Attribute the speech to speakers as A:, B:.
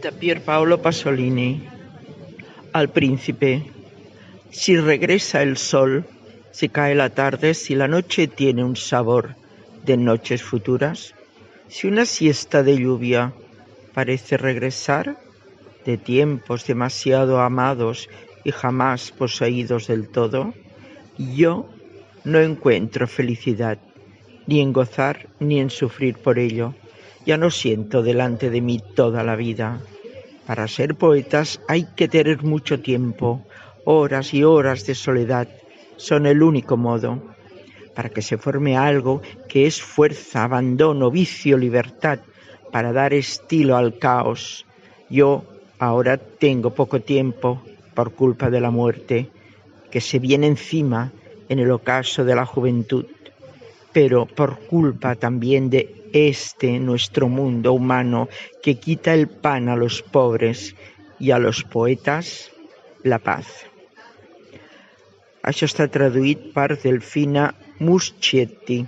A: Da Pier Paolo Pasolini. Al príncipe. Si regresa el sol, si cae la tarde, si la noche tiene un sabor de noches futuras, si una siesta de lluvia parece regresar de tiempos demasiado amados y jamás poseídos del todo, yo no encuentro felicidad, ni en gozar ni en sufrir por ello. Ya no siento delante de mí toda la vida. Para ser poetas hay que tener mucho tiempo, horas y horas de soledad son el único modo. Para que se forme algo que es fuerza, abandono, vicio, libertad, para dar estilo al caos. Yo ahora tengo poco tiempo por culpa de la muerte, que se viene encima en el ocaso de la juventud, pero por culpa también de nuestro mundo humano que quita el pan a los pobres i a los poetes la paz. Això està traduït per Delfina Muschietti.